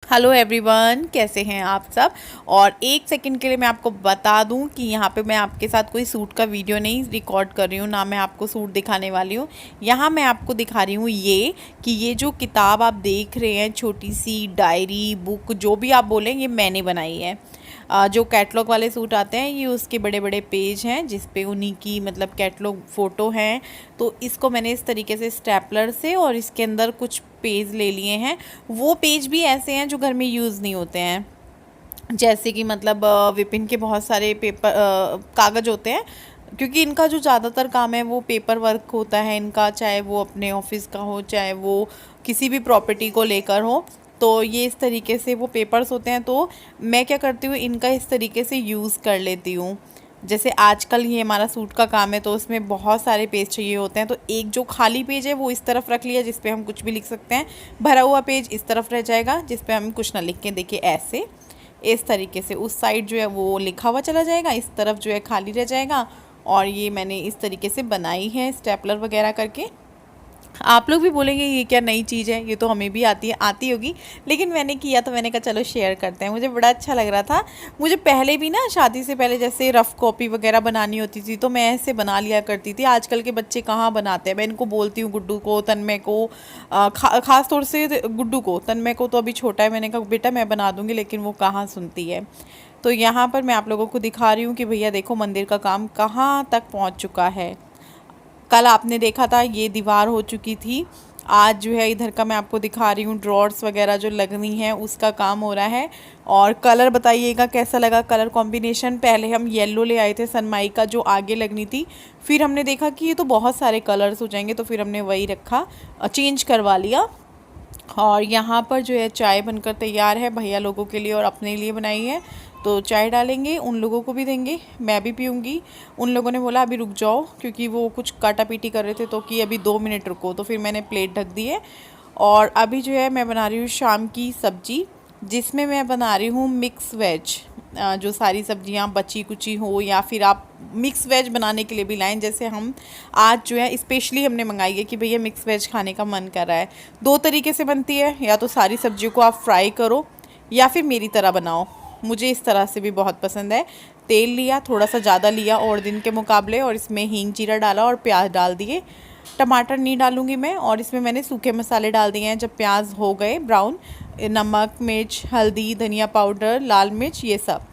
Hello everyone, कैसे हैं आप सब। और एक सेकंड के लिए मैं आपको बता दूं कि यहाँ पे मैं आपके साथ कोई सूट का वीडियो नहीं रिकॉर्ड कर रही हूँ, ना मैं आपको सूट दिखाने वाली हूँ। यहाँ मैं आपको दिखा रही हूँ ये जो किताब आप देख रहे हैं, छोटी सी डायरी बुक जो भी आप बोलें, ये मैंने बनाई है। जो कैटलॉग वाले सूट आते हैं ये उसके बड़े बड़े पेज हैं जिस पे उन्हीं की मतलब कैटलॉग फ़ोटो हैं। तो इसको मैंने इस तरीके से स्टेपलर से और इसके अंदर कुछ पेज ले लिए हैं। वो पेज भी ऐसे हैं जो घर में यूज़ नहीं होते हैं, जैसे कि मतलब विपिन के बहुत सारे पेपर कागज़ होते हैं, क्योंकि इनका जो ज़्यादातर काम है वो पेपर वर्क होता है इनका, चाहे वो अपने ऑफिस का हो चाहे वो किसी भी प्रॉपर्टी को लेकर हो। तो ये इस तरीके से वो पेपर्स होते हैं, तो मैं क्या करती हूँ इनका इस तरीके से यूज़ कर लेती हूँ। जैसे आजकल ये हमारा सूट का काम है तो उसमें बहुत सारे पेज चाहिए होते हैं, तो एक जो खाली पेज है वो इस तरफ रख लिया जिस पे हम कुछ भी लिख सकते हैं, भरा हुआ पेज इस तरफ रह जाएगा जिस पे हम कुछ ना लिख के, देखिए ऐसे इस तरीके से उस साइड जो है वो लिखा हुआ चला जाएगा, इस तरफ जो है खाली रह जाएगा। और ये मैंने इस तरीके से बनाई है स्टेपलर वगैरह करके। आप लोग भी बोलेंगे ये क्या नई चीज़ है, ये तो हमें भी आती होगी, लेकिन मैंने किया तो मैंने कहा चलो शेयर करते हैं, मुझे बड़ा अच्छा लग रहा था। मुझे पहले भी ना शादी से पहले जैसे रफ़ कॉपी वगैरह बनानी होती थी तो मैं ऐसे बना लिया करती थी। आजकल के बच्चे कहाँ बनाते हैं, मैं इनको बोलती हूँ गुड्डू को तन्मय को, ख़ास तौर से गुड्डू को, तन्मय को तो अभी छोटा है, मैंने कहा बेटा मैं बना दूँगी, लेकिन वो कहाँ सुनती है। तो यहाँ पर मैं आप लोगों को दिखा रही हूँ कि भैया देखो मंदिर का काम कहाँ तक पहुँच चुका है। कल आपने देखा था ये दीवार हो चुकी थी, आज जो है इधर का मैं आपको दिखा रही हूँ, ड्रॉर्स वगैरह जो लगनी है उसका काम हो रहा है। और कलर बताइएगा कैसा लगा कलर कॉम्बिनेशन। पहले हम येलो ले आए थे सनमाई का जो आगे लगनी थी, फिर हमने देखा कि ये तो बहुत सारे कलर्स हो जाएंगे, तो फिर हमने वही रखा, चेंज करवा लिया। और यहाँ पर जो है चाय बनकर तैयार है, भैया लोगों के लिए और अपने लिए बनाई है। तो चाय डालेंगे, उन लोगों को भी देंगे, मैं भी पीऊँगी। उन लोगों ने बोला अभी रुक जाओ, क्योंकि वो कुछ काटा पीटी कर रहे थे, तो कि अभी 2 मिनट रुको, तो फिर मैंने प्लेट ढक दी है। और अभी जो है मैं बना रही हूँ शाम की सब्जी, जिसमें मैं बना रही हूँ मिक्स वेज। जो सारी सब्जियां बची कुची हो या फिर आप मिक्स वेज बनाने के लिए भी लाएं, जैसे हम आज जो है स्पेशली हमने मंगाई है कि भैया मिक्स वेज खाने का मन कर रहा है। 2 तरीके से बनती है, या तो सारी सब्जियों को आप फ्राई करो या फिर मेरी तरह बनाओ, मुझे इस तरह से भी बहुत पसंद है। तेल लिया, थोड़ा सा ज़्यादा लिया और दिन के मुकाबले, और इसमें हींग जीरा डाला और प्याज डाल दिए। टमाटर नहीं डालूँगी मैं, और इसमें मैंने सूखे मसाले डाल दिए हैं। जब प्याज हो गए ब्राउन, नमक मिर्च हल्दी धनिया पाउडर लाल मिर्च ये सब,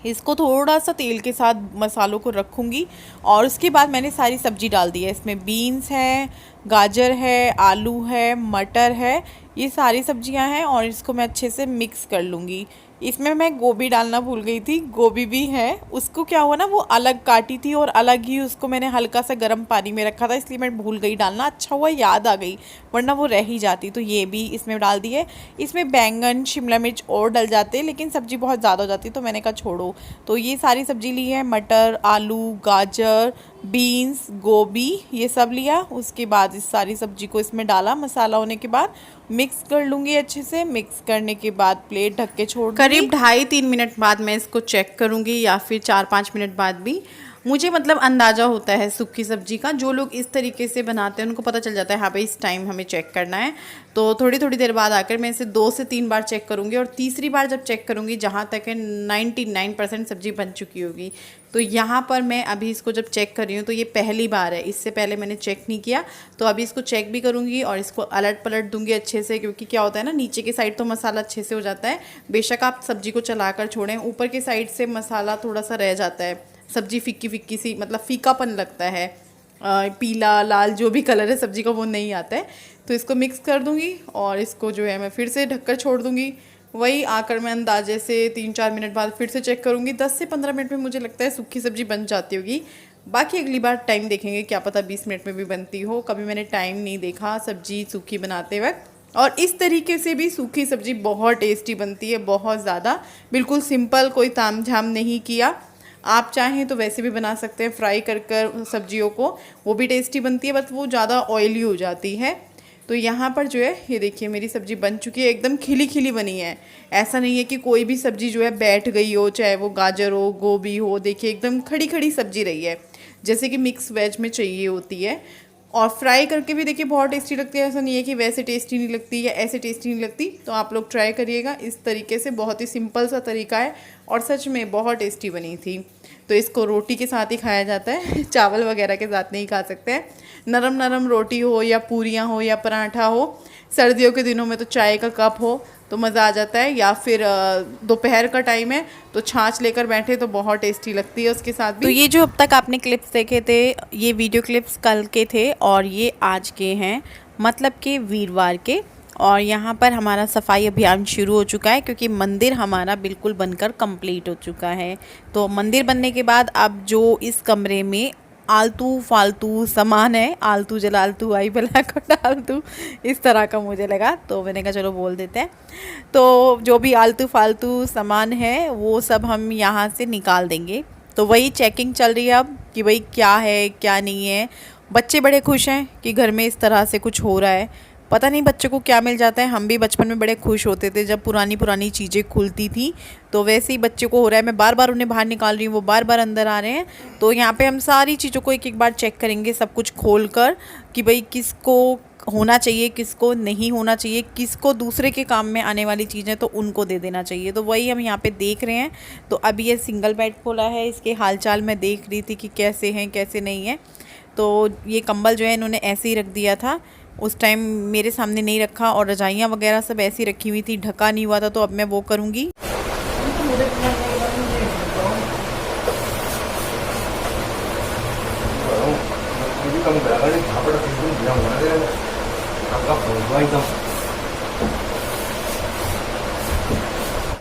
इसको थोड़ा सा तेल के साथ मसालों को रखूँगी। और उसके बाद मैंने सारी सब्जी डाल दी है, इसमें बीन्स है, गाजर है, आलू है, मटर है, ये सारी सब्जियां हैं। और इसको मैं अच्छे से मिक्स कर लूँगी। इसमें मैं गोभी डालना भूल गई थी, गोभी भी है, उसको क्या हुआ ना वो अलग काटी थी और अलग ही उसको मैंने हल्का सा गर्म पानी में रखा था, इसलिए मैं भूल गई डालना। अच्छा हुआ याद आ गई, वरना वो रह ही जाती। तो ये भी इसमें डाल दी है। इसमें बैंगन शिमला मिर्च और डल जाते, लेकिन सब्ज़ी बहुत ज़्यादा हो जाती तो मैंने कहा छोड़ो। तो ये सारी सब्ज़ी ली है, मटर आलू गाजर बीन्स गोभी ये सब लिया। उसके बाद इस सारी सब्ज़ी को इसमें डाला, मसाला होने के बाद मिक्स कर लूँगी अच्छे से। मिक्स करने के बाद प्लेट ढक के छोड़ दूँगी। करीब 2.5-3 मिनट बाद मैं इसको चेक करूँगी, या फिर 4-5 मिनट बाद भी। मुझे मतलब अंदाज़ा होता है सूखी सब्ज़ी का, जो लोग इस तरीके से बनाते हैं उनको पता चल जाता है हाँ भाई इस टाइम हमें चेक करना है। तो थोड़ी थोड़ी देर बाद आकर मैं इसे 2 से 3 बार चेक करूँगी, और तीसरी बार जब चेक करूँगी जहाँ तक है 99% सब्ज़ी बन चुकी होगी। तो यहाँ पर मैं अभी इसको जब चेक कर रही हूँ तो ये पहली बार है, इससे पहले मैंने चेक नहीं किया। तो अभी इसको चेक भी करूँगी और इसको अलट पलट दूँगी अच्छे से, क्योंकि क्या होता है ना नीचे की साइड तो मसाला अच्छे से हो जाता है, बेशक आप सब्ज़ी को चलाकर छोड़ें, ऊपर की साइड से मसाला थोड़ा सा रह जाता है, सब्ज़ी फीकी फीकी सी मतलब फीकापन लगता है, पीला लाल जो भी कलर है सब्ज़ी का वो नहीं आता है। तो इसको मिक्स कर दूँगी और इसको जो है मैं फिर से ढककर छोड़ दूँगी। वही आकर मैं अंदाजे से 3-4 मिनट बाद फिर से चेक करूँगी। 10 से 15 मिनट में मुझे लगता है सूखी सब्ज़ी बन जाती होगी। बाकी अगली बार टाइम देखेंगे, क्या पता 20 मिनट में भी बनती हो, कभी मैंने टाइम नहीं देखा सब्ज़ी सूखी बनाते वक्त। और इस तरीके से भी सूखी सब्ज़ी बहुत टेस्टी बनती है, बहुत ज़्यादा, बिल्कुल सिंपल, कोई ताम झाम नहीं किया। आप चाहें तो वैसे भी बना सकते हैं, फ्राई कर कर सब्जियों को, वो भी टेस्टी बनती है, बस वो ज़्यादा ऑयली हो जाती है। तो यहाँ पर जो है ये देखिए मेरी सब्ज़ी बन चुकी है, एकदम खिली खिली बनी है। ऐसा नहीं है कि कोई भी सब्ज़ी जो है बैठ गई हो, चाहे वो गाजर हो गोभी हो, देखिए एकदम खड़ी खड़ी सब्ज़ी रही है, जैसे कि मिक्स वेज में चाहिए होती है। और फ्राई करके भी देखिए बहुत टेस्टी लगती है। ऐसा नहीं है कि वैसे टेस्टी नहीं लगती या ऐसे टेस्टी नहीं लगती। तो आप लोग ट्राई करिएगा इस तरीके से, बहुत ही सिंपल सा तरीका है और सच में बहुत टेस्टी बनी थी। तो इसको रोटी के साथ ही खाया जाता है, चावल वगैरह के साथ नहीं खा सकते हैं। नरम नरम रोटी हो या पूरियाँ हो या पराठा हो, सर्दियों के दिनों में तो चाय का कप हो तो मज़ा आ जाता है, या फिर दोपहर का टाइम है तो छाछ लेकर बैठे तो बहुत टेस्टी लगती है उसके साथ भी। तो ये जो अब तक आपने क्लिप्स देखे थे, ये वीडियो क्लिप्स कल के थे और ये आज के हैं, मतलब कि वीरवार के। और यहाँ पर हमारा सफाई अभियान शुरू हो चुका है क्योंकि मंदिर हमारा बिल्कुल बनकर कंप्लीट हो चुका है। तो मंदिर बनने के बाद अब जो इस कमरे में आलतू फालतू सामान है, आलतू जलालतू आई भला को डालतू, इस तरह का मुझे लगा तो मैंने कहा चलो बोल देते हैं। तो जो भी आलतू फालतू सामान है वो सब हम यहाँ से निकाल देंगे। तो वही चेकिंग चल रही है अब कि भाई क्या है क्या नहीं है। बच्चे बड़े खुश हैं कि घर में इस तरह से कुछ हो रहा है। पता नहीं बच्चों को क्या मिल जाता है। हम भी बचपन में बड़े खुश होते थे जब पुरानी पुरानी चीज़ें खुलती थी, तो वैसे ही बच्चे को हो रहा है। मैं बार बार उन्हें बाहर निकाल रही हूँ, वो बार बार अंदर आ रहे हैं। तो यहाँ पे हम सारी चीज़ों को एक एक बार चेक करेंगे, सब कुछ खोल कर, कि भाई किसको होना चाहिए किसको नहीं होना चाहिए, किसको दूसरे के काम में आने वाली चीज़ें तो उनको दे देना चाहिए। तो वही हम यहाँ पे देख रहे हैं। तो अभी ये सिंगल बेड खोला है, इसके हालचाल मैं देख रही थी कि कैसे हैं कैसे नहीं है। तो ये कंबल जो है इन्होंने ऐसे ही रख दिया था, उस टाइम मेरे सामने नहीं रखा, और रजाइयाँ वगैरह सब ऐसी रखी हुई थी, ढका नहीं हुआ था। तो अब मैं वो करूँगी।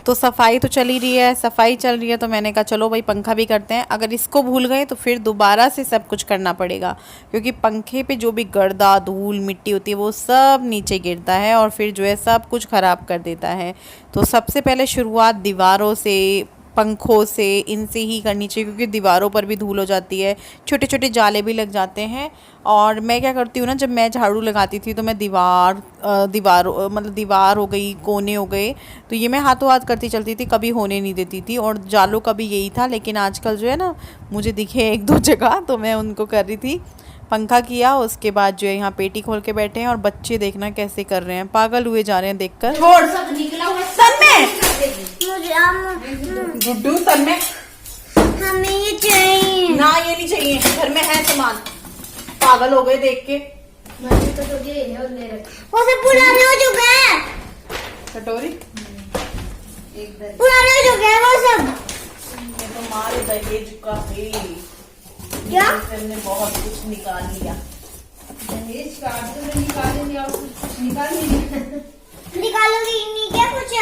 तो सफाई तो चल ही रही है, सफाई चल रही है, तो मैंने कहा चलो भाई पंखा भी करते हैं। अगर इसको भूल गए तो फिर दोबारा से सब कुछ करना पड़ेगा, क्योंकि पंखे पे जो भी गर्दा धूल मिट्टी होती है वो सब नीचे गिरता है और फिर जो है सब कुछ ख़राब कर देता है। तो सबसे पहले शुरुआत दीवारों से, पंखों से, इनसे ही करनी चाहिए, क्योंकि दीवारों पर भी धूल हो जाती है, छोटे छोटे जाले भी लग जाते हैं। और मैं क्या करती हूँ ना, जब मैं झाड़ू लगाती थी तो मैं दीवार मतलब दीवार हो गई, कोने हो गए, तो ये मैं हाथों हाथ करती चलती थी, कभी होने नहीं देती थी। और जालों का भी यही था, लेकिन आजकल जो है ना मुझे दिखे एक दो जगह तो मैं उनको कर रही थी। पंखा किया, उसके बाद जो है यहाँ पेटी खोल के बैठे हैं और बच्चे देखना कैसे कर रहे हैं, पागल हुए जा रहे हैं देखकर। गुड्डू सन में हमें ये चाहिए ना, ये नहीं चाहिए, घर में है सामान। पागल हो गए देख के। वो सब पुराने हो चुके हैं, कटोरी पुराने हो चुके हैं वो सब। ये तो मारे दहेज का है क्या? हमने बहुत कुछ निकाल लिया। दहेज का निकाल लिया और कुछ निकाल लिया। निकालोगी नहीं क्या कुछ?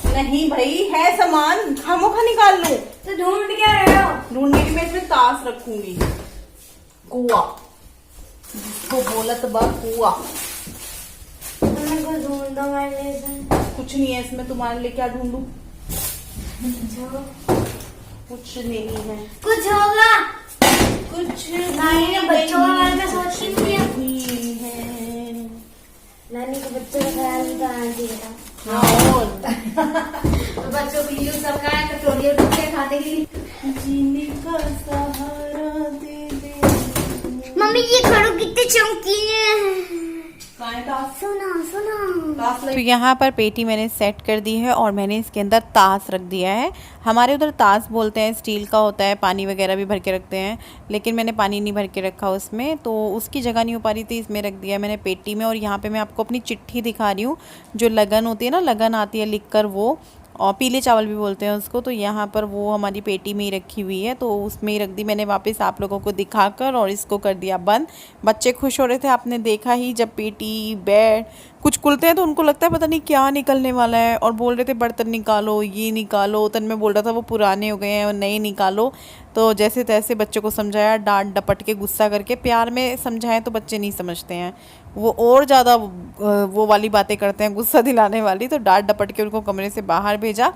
नहीं भाई, है सामान, खामोखा निकाल लो। तो ढूंढ क्या रहे हो? ढूंढने की मैं इसमें ताश रखूंगी। कुआ जिसको बोला तो बा कुआ। मेरे को ढूंढ दो मेरे लिए। कुछ नहीं है इसमें, तुम्हारे लिए क्या ढूंढूं? कुछ नहीं है। कुछ होगा कुछ नानी ने बच्चों के बारे में सोची नहीं है। नानी को बच्चों का ख्याल नहीं करना चाहिए था। तो बच्चों के लिए सबका है, कटोरिया उठ के खाते के लिए जीने का सहारा दे दे। मम्मी ये खड़ो कितने चमकीले हैं। सुना सुना तो यहाँ पर पेटी मैंने सेट कर दी है और मैंने इसके अंदर ताश रख दिया है। हमारे उधर ताश बोलते हैं, स्टील का होता है, पानी वगैरह भी भर के रखते हैं, लेकिन मैंने पानी नहीं भर के रखा उसमें, तो उसकी जगह नहीं हो पा रही थी, इसमें रख दिया मैंने पेटी में। और यहाँ पे मैं आपको अपनी चिट्ठी दिखा रही हूँ, जो लगन होती है ना, लगन आती है लिख कर, वो, और पीले चावल भी बोलते हैं उसको। तो यहाँ पर वो हमारी पेटी में ही रखी हुई है, तो उसमें ही रख दी मैंने वापस आप लोगों को दिखाकर, और इसको कर दिया बंद। बच्चे खुश हो रहे थे, आपने देखा ही, जब पेटी बेड कुछ खुलते हैं तो उनको लगता है पता नहीं क्या निकलने वाला है, और बोल रहे थे बर्तन निकालो, ये निकालो। तन में बोल रहा था वो पुराने हो गए हैं और नए निकालो। तो जैसे तैसे बच्चों को समझाया, डांट डपट के, गुस्सा करके, प्यार में समझाएं तो बच्चे नहीं समझते हैं, वो और ज़्यादा वो वाली बातें करते हैं, गुस्सा दिलाने वाली। तो डांट डपट के उनको कमरे से बाहर भेजा,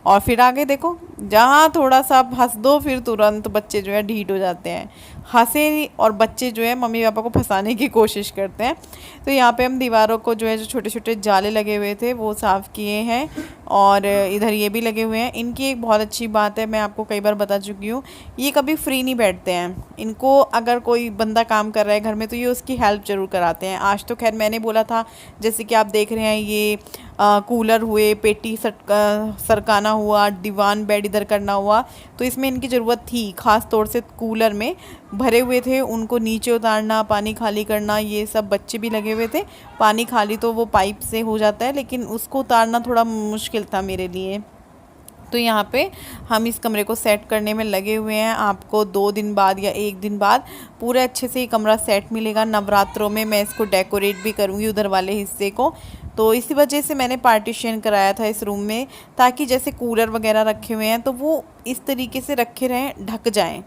और फिर आगे देखो, जहाँ थोड़ा सा हंस दो फिर तुरंत बच्चे जो है ढीठ हो जाते हैं। हंसे और बच्चे जो है मम्मी पापा को फंसाने की कोशिश करते हैं। तो यहाँ पे हम दीवारों को जो है जो छोटे छोटे जाले लगे हुए थे वो साफ़ किए हैं और इधर ये भी लगे हुए हैं। इनकी एक बहुत अच्छी बात है, मैं आपको कई बार बता चुकी हूँ, ये कभी फ्री नहीं बैठते हैं। इनको अगर कोई बंदा काम कर रहा है घर में तो ये उसकी हेल्प ज़रूर कराते हैं। आज तो खैर मैंने बोला था, जैसे कि आप देख रहे हैं ये कूलर हुए, पेटी सरकाना हुआ, दीवान बेड इधर करना हुआ, तो इसमें इनकी ज़रूरत थी। ख़ास तौर से कूलर में भरे हुए थे, उनको नीचे उतारना, पानी खाली करना, ये सब बच्चे भी लगे हुए थे। पानी खाली तो वो पाइप से हो जाता है, लेकिन उसको उतारना थोड़ा मुश्किल था मेरे लिए। तो यहाँ पे हम इस कमरे को सेट करने में लगे हुए हैं। आपको 2 दिन बाद या 1 दिन बाद पूरे अच्छे से ये कमरा सेट मिलेगा। नवरात्रों में मैं इसको डेकोरेट भी करूँगी उधर वाले हिस्से को। तो इसी वजह से मैंने पार्टीशन कराया था इस रूम में, ताकि जैसे कूलर वगैरह रखे हुए हैं तो वो इस तरीके से रखे रहें, ढक जाएं,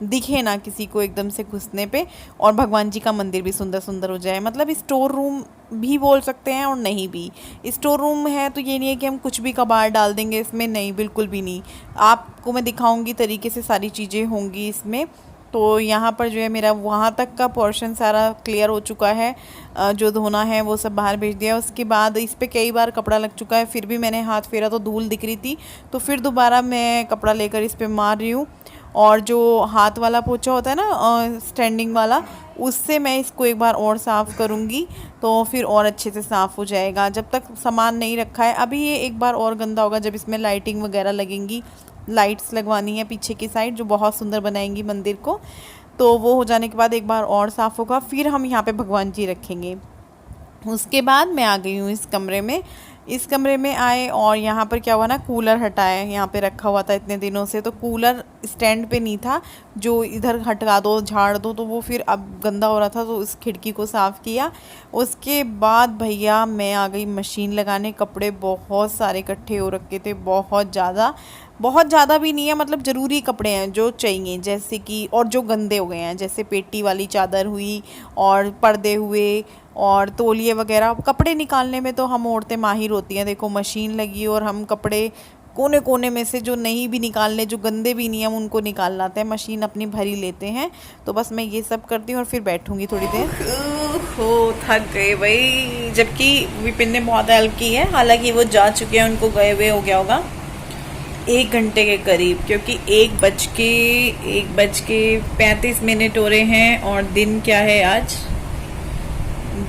दिखे ना किसी को एकदम से घुसने पे, और भगवान जी का मंदिर भी सुंदर सुंदर हो जाए। मतलब स्टोर रूम भी बोल सकते हैं और नहीं भी। स्टोर रूम है तो ये नहीं है कि हम कुछ भी कबाड़ डाल देंगे इसमें, नहीं, बिल्कुल भी नहीं। आपको मैं दिखाऊंगी तरीके से सारी चीज़ें होंगी इसमें। तो यहाँ पर जो है मेरा वहाँ तक का पोर्शन सारा क्लियर हो चुका है, जो धोना है वो सब बाहर भेज दिया। उसके बाद इस पर कई बार कपड़ा लग चुका है, फिर भी मैंने हाथ फेरा तो धूल दिख रही थी, तो फिर दोबारा मैं कपड़ा लेकर इस पर मार रही हूँ। और जो हाथ वाला पोछा होता है ना, स्टैंडिंग वाला, उससे मैं इसको एक बार और साफ़ करूँगी तो फिर और अच्छे से साफ़ हो जाएगा। जब तक सामान नहीं रखा है, अभी ये एक बार और गंदा होगा जब इसमें लाइटिंग वगैरह लगेंगी। लाइट्स लगवानी है पीछे की साइड, जो बहुत सुंदर बनाएंगी मंदिर को। तो वो हो जाने के बाद एक बार और साफ़ होगा, फिर हम यहाँ पे भगवान जी रखेंगे। उसके बाद मैं आ गई हूँ इस कमरे में। इस कमरे में आए और यहाँ पर क्या हुआ ना, कूलर हटाया, यहाँ पे रखा हुआ था इतने दिनों से, तो कूलर स्टैंड पे नहीं था, जो इधर हटा दो, झाड़ दो, तो वो फिर अब गंदा हो रहा था, तो उस खिड़की को साफ़ किया। उसके बाद भैया मैं आ गई मशीन लगाने। कपड़े बहुत सारे इकट्ठे हो रखे थे, बहुत ज़्यादा भी नहीं है, मतलब ज़रूरी कपड़े हैं जो चाहिए, जैसे कि, और जो गंदे हो गए हैं, जैसे पेटी वाली चादर हुई और पर्दे हुए और तौलिए वगैरह। कपड़े निकालने में तो हम औरतें माहिर होती हैं। देखो मशीन लगी और हम कपड़े कोने कोने में से जो नहीं भी निकालने, जो गंदे भी नहीं, हम उनको निकाल लाते हैं, मशीन अपनी भरी लेते हैं। तो बस मैं ये सब करती हूँ और फिर बैठूँगी थोड़ी देर। हो थक गए भाई, जबकि विपिन ने बहुत हेल्प की है। हालांकि वो जा चुके हैं, उनको गए हुए हो गया होगा 1 घंटे के करीब, क्योंकि 1:35 हो रहे हैं। और दिन क्या है आज?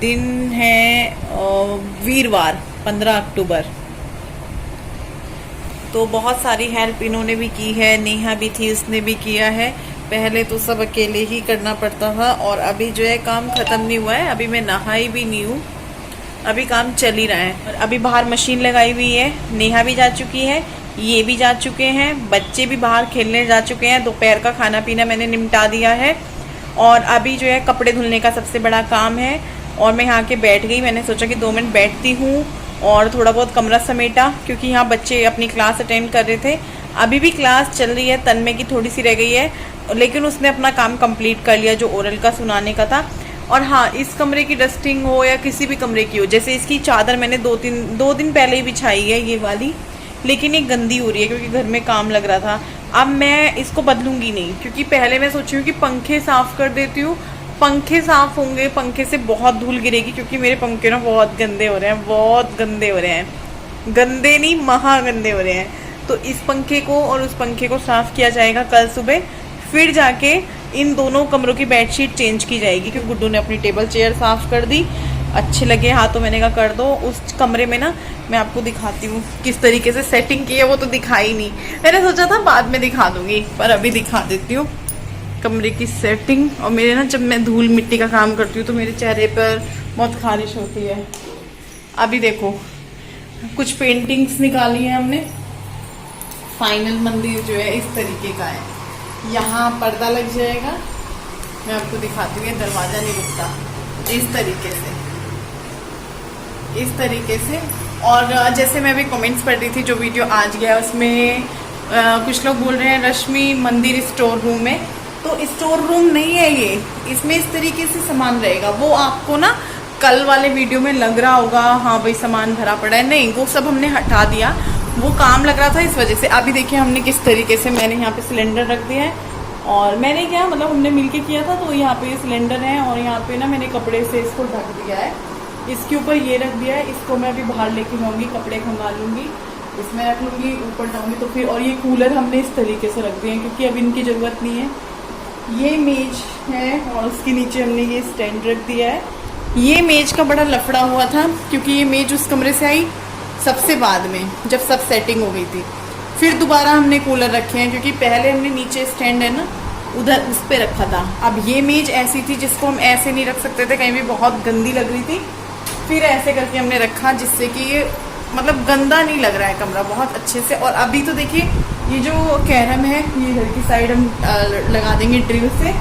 दिन है वीरवार 15 अक्टूबर। तो बहुत सारी हेल्प इन्होंने भी की है, नेहा भी थी, उसने भी किया है। पहले तो सब अकेले ही करना पड़ता था, और अभी जो है काम ख़त्म नहीं हुआ है, अभी मैं नहाई भी नहीं हूँ, अभी काम चल ही रहा है। और अभी बाहर मशीन लगाई हुई है, नेहा भी जा चुकी है, ये भी जा चुके हैं, बच्चे भी बाहर खेलने जा चुके हैं। दोपहर का खाना पीना मैंने निपटा दिया है, और अभी जो है कपड़े धुलने का सबसे बड़ा काम है। और मैं यहाँ के बैठ गई, मैंने सोचा कि 2 मिनट बैठती हूँ और थोड़ा बहुत कमरा समेटा, क्योंकि यहाँ बच्चे अपनी क्लास अटेंड कर रहे थे। अभी भी क्लास चल रही है, तन्मय की थोड़ी सी रह गई है, लेकिन उसने अपना काम कंप्लीट कर लिया जो ओरल का सुनाने का था। और हाँ, इस कमरे की डस्टिंग हो या किसी भी कमरे की हो, जैसे इसकी चादर मैंने 2 दिन पहले ही बिछाई है ये वाली, लेकिन ये गंदी हो रही है क्योंकि घर में काम लग रहा था। अब मैं इसको बदलूंगी नहीं, क्योंकि पहले मैं सोची हूँ कि पंखे साफ़ कर देती हूँ, पंखे साफ़ होंगे, पंखे से बहुत धूल गिरेगी, क्योंकि मेरे पंखे ना बहुत गंदे हो रहे हैं, बहुत गंदे हो रहे हैं, गंदे नहीं महा गंदे हो रहे हैं। तो इस पंखे को और उस पंखे को साफ़ किया जाएगा कल सुबह, फिर जाके इन दोनों कमरों की बेडशीट चेंज की जाएगी, क्योंकि गुड्डू ने अपनी टेबल चेयर साफ़ कर दी, अच्छे लगे हाथ, तो मैंने कहा कर दो। उस कमरे में ना मैं आपको दिखाती हूँ किस तरीके से सेटिंग की है, वो तो दिखाई नहीं, मैंने सोचा था बाद में दिखा दूँगी, पर अभी दिखा देती हूँ कमरे की सेटिंग। और मेरे ना, जब मैं धूल मिट्टी का काम करती हूँ तो मेरे चेहरे पर बहुत खारिश होती है। अभी देखो कुछ पेंटिंग्स निकाली है हमने, फाइनल मंदिर जो है इस तरीके का है। यहाँ पर्दा लग जाएगा, मैं आपको दिखाती हूँ, दरवाज़ा नहीं रुकता, इस तरीके से। और जैसे मैं अभी कमेंट्स पढ़ रही थी, जो वीडियो आज गया उसमें कुछ लोग बोल रहे हैं रश्मि मंदिर स्टोर रूम है, तो स्टोर रूम नहीं है ये, इसमें इस तरीके से सामान रहेगा। वो आपको ना कल वाले वीडियो में लग रहा होगा हाँ भाई सामान भरा पड़ा है, नहीं, वो सब हमने हटा दिया, वो काम लग रहा था इस वजह से। अभी देखिए हमने किस तरीके से, मैंने यहाँ पे सिलेंडर रख दिया है और मैंने क्या मतलब हमने मिलके किया था, तो यहाँ पे सिलेंडर है और यहाँ पे ना मैंने कपड़े से इसको ढक दिया है, इसके ऊपर ये रख दिया है। इसको मैं अभी बाहर लेके जाऊँगी, कपड़े खंगा लूँगी, इसमें रख लूँगी, ऊपर जाऊँगी तो फिर। और ये कूलर हमने इस तरीके से रख दिए हैं क्योंकि अब इनकी ज़रूरत नहीं है। ये मेज है और उसके नीचे हमने ये स्टैंड रख दिया है। ये मेज का बड़ा लफड़ा हुआ था क्योंकि ये मेज उस कमरे से आई सबसे बाद में, जब सब सेटिंग हो गई थी। फिर दोबारा हमने कूलर रखे हैं क्योंकि पहले हमने नीचे स्टैंड है ना उधर उस पर रखा था। अब ये मेज ऐसी थी जिसको हम ऐसे नहीं रख सकते थे, कहीं भी बहुत गंदी लग रही थी। फिर ऐसे करके हमने रखा जिससे कि ये मतलब गंदा नहीं लग रहा है कमरा, बहुत अच्छे से। और अभी तो देखिए ये जो कैरम है ये इधर की साइड हम लगा देंगे ड्रिल से,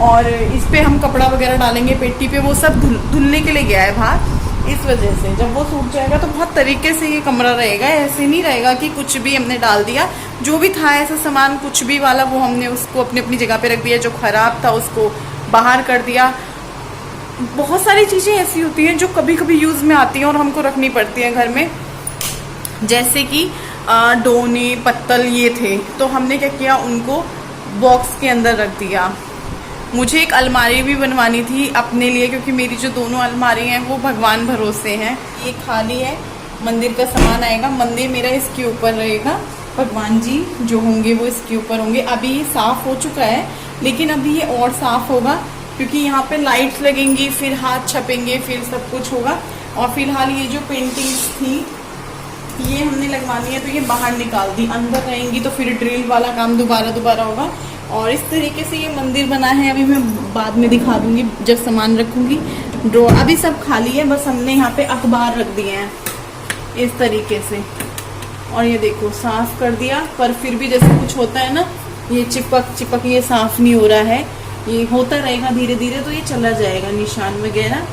और इस पे हम कपड़ा वगैरह डालेंगे पेटी पे। वो सब धुलने के लिए गया है बाहर, इस वजह से जब वो सूख जाएगा तो बहुत तरीके से ये कमरा रहेगा। ऐसे नहीं रहेगा कि कुछ भी हमने डाल दिया, जो भी था ऐसा सामान कुछ भी वाला वो हमने उसको अपनी अपनी जगह पे रख दिया। जो ख़राब था उसको बाहर कर दिया। बहुत सारी चीज़ें ऐसी होती हैं जो कभी कभी यूज़ में आती हैं और हमको रखनी पड़ती हैं घर में, जैसे कि डोने पत्तल ये थे, तो हमने क्या किया उनको बॉक्स के अंदर रख दिया। मुझे एक अलमारी भी बनवानी थी अपने लिए क्योंकि मेरी जो दोनों अलमारी हैं वो भगवान भरोसे हैं। ये खाली है, मंदिर का सामान आएगा, मंदिर मेरा इसके ऊपर रहेगा, भगवान जी जो होंगे वो इसके ऊपर होंगे। अभी ये साफ़ हो चुका है लेकिन अभी ये और साफ़ होगा क्योंकि यहाँ पे लाइट्स लगेंगी, फिर हाथ छपेंगे, फिर सब कुछ होगा। और फिलहाल ये जो पेंटिंग्स थी ये हमने लगवानी है तो ये बाहर निकाल दी, अंदर रहेंगी तो फिर ड्रिल वाला काम दोबारा होगा। और इस तरीके से ये मंदिर बना है। अभी मैं बाद में दिखा दूंगी जब सामान रखूंगी। ड्रॉर अभी सब खाली है, बस हमने यहाँ पे अखबार रख दिए हैं इस तरीके से। और ये देखो साफ कर दिया, पर फिर भी जैसे कुछ होता है ना ये चिपक ये साफ नहीं हो रहा है। ये होता रहेगा धीरे धीरे तो ये चला जाएगा निशान वगैरह।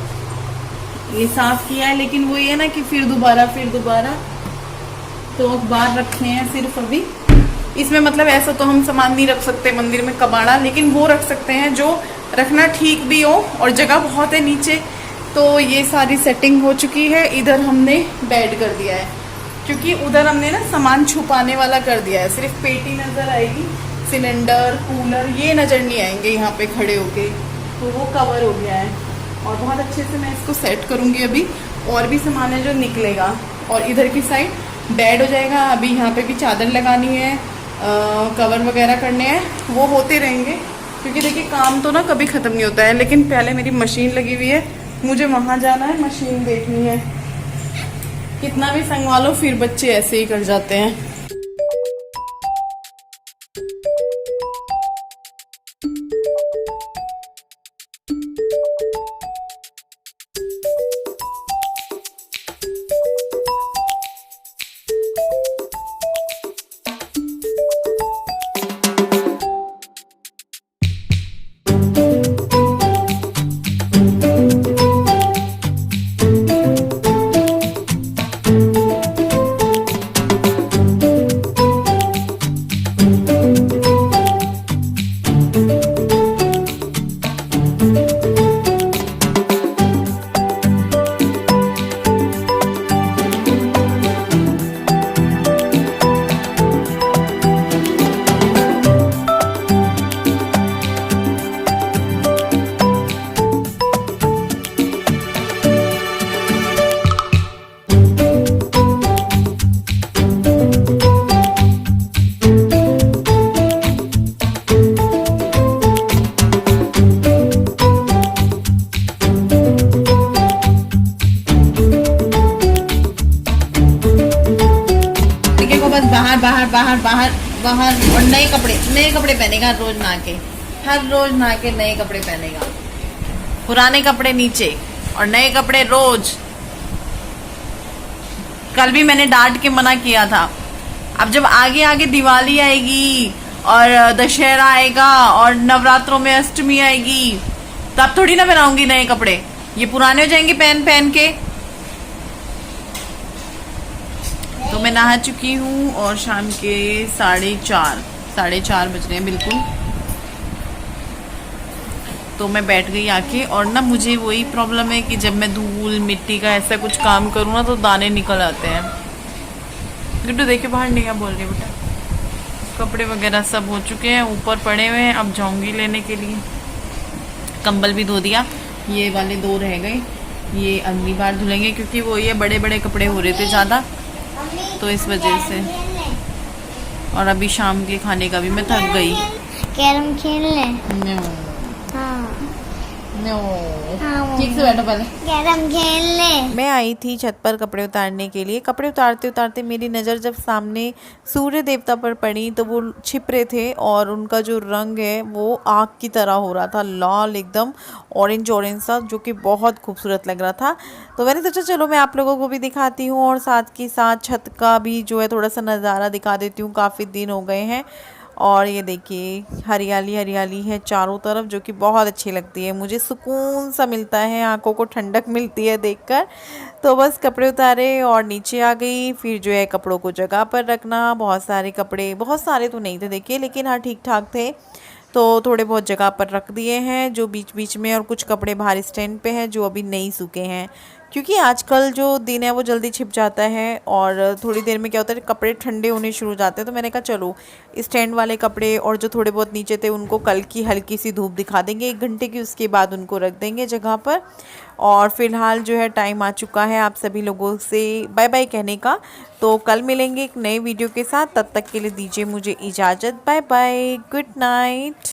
ये साफ किया है लेकिन वो ये ना कि फिर दोबारा तो अखबार रखे हैं सिर्फ अभी। इसमें मतलब ऐसा तो हम सामान नहीं रख सकते मंदिर में कबाड़ा, लेकिन वो रख सकते हैं जो रखना ठीक भी हो और जगह बहुत है नीचे। तो ये सारी सेटिंग हो चुकी है। इधर हमने बेड कर दिया है क्योंकि उधर हमने ना सामान छुपाने वाला कर दिया है। सिर्फ पेटी नज़र आएगी, सिलेंडर कूलर ये नज़र नहीं आएंगे यहाँ पे खड़े होके, तो वो कवर हो गया है। और बहुत अच्छे से मैं इसको सेट करूँगी। अभी और भी सामान है जो निकलेगा। और इधर की साइड बेड हो जाएगा। अभी यहाँ पे भी चादर लगानी है, कवर वगैरह करने हैं, वो होते रहेंगे क्योंकि देखिए काम तो ना कभी ख़त्म नहीं होता है। लेकिन पहले मेरी मशीन लगी हुई है, मुझे वहाँ जाना है, मशीन देखनी है। कितना भी संगवा लो फिर बच्चे ऐसे ही कर जाते हैं। बाहर और नए कपड़े पहनेगा रोज नहा के, हर रोज नहा के नए कपड़े पहनेगा। पुराने कपड़े नीचे और नए कपड़े रोज। कल भी मैंने डांट के मना किया था। अब जब आगे आगे दिवाली आएगी और दशहरा आएगा और नवरात्रों में अष्टमी आएगी तब थोड़ी ना पहनाऊंगी नए कपड़े, ये पुराने हो जाएंगे पहन पहन के। तो मैं नहा चुकी हूँ और शाम के 4:30 बज रहे हैं बिल्कुल। तो मैं बैठ गई आके, और ना मुझे वही प्रॉब्लम है कि जब मैं धूल मिट्टी का ऐसा कुछ काम करूँ ना तो दाने निकल आते हैं। गुड्डू देखिए बाहर नहीं, क्या बोल रही है बेटा? कपड़े वगैरह सब हो चुके हैं, ऊपर पड़े हुए हैं। अब जाऊंगी लेने के लिए। कंबल भी धो दिया, ये वाले 2 रह गए, ये अगली बार धुलेंगे क्योंकि वो ये बड़े बड़े कपड़े हो रहे थे ज़्यादा, तो इस वजह से। और अभी शाम के खाने का भी मैं थक गई। कैरम खेल ले। ठीक से बैठो पहले। कैरम खेल ले। मैं आई थी छत पर कपड़े उतारने के लिए। कपड़े उतारते उतारते मेरी नज़र जब सामने सूर्य देवता पर पड़ी तो वो छिप रहे थे और उनका जो रंग है वो आग की तरह हो रहा था, लाल एकदम ऑरेंज ऑरेंज सा, जो कि बहुत खूबसूरत लग रहा था। तो मैंने सोचा चलो मैं आप लोगों को भी दिखाती हूँ और साथ के साथ छत का भी जो है थोड़ा सा नज़ारा दिखा देती हूँ। काफ़ी दिन हो गए हैं और ये देखिए हरियाली हरियाली है चारों तरफ, जो कि बहुत अच्छी लगती है। मुझे सुकून सा मिलता है, आंखों को ठंडक मिलती है देखकर। तो बस कपड़े उतारे और नीचे आ गई। फिर जो है कपड़ों को जगह पर रखना। बहुत सारे कपड़े, बहुत सारे तो नहीं थे देखिए, लेकिन हाँ ठीक ठाक थे, तो थोड़े बहुत जगह पर रख दिए हैं जो बीच बीच में। और कुछ कपड़े बाहर स्टैंड पे हैं जो अभी नहीं सूखे हैं, क्योंकि आजकल जो दिन है वो जल्दी छिप जाता है और थोड़ी देर में क्या होता है कपड़े ठंडे होने शुरू हो जाते हैं। तो मैंने कहा चलो स्टैंड वाले कपड़े और जो थोड़े बहुत नीचे थे उनको कल की हल्की सी धूप दिखा देंगे 1 घंटे की, उसके बाद उनको रख देंगे जगह पर। और फिलहाल जो है टाइम आ चुका है आप सभी लोगों से बाय बाय कहने का। तो कल मिलेंगे एक नए वीडियो के साथ, तब तक के लिए दीजिए मुझे इजाज़त। Bye bye, good night.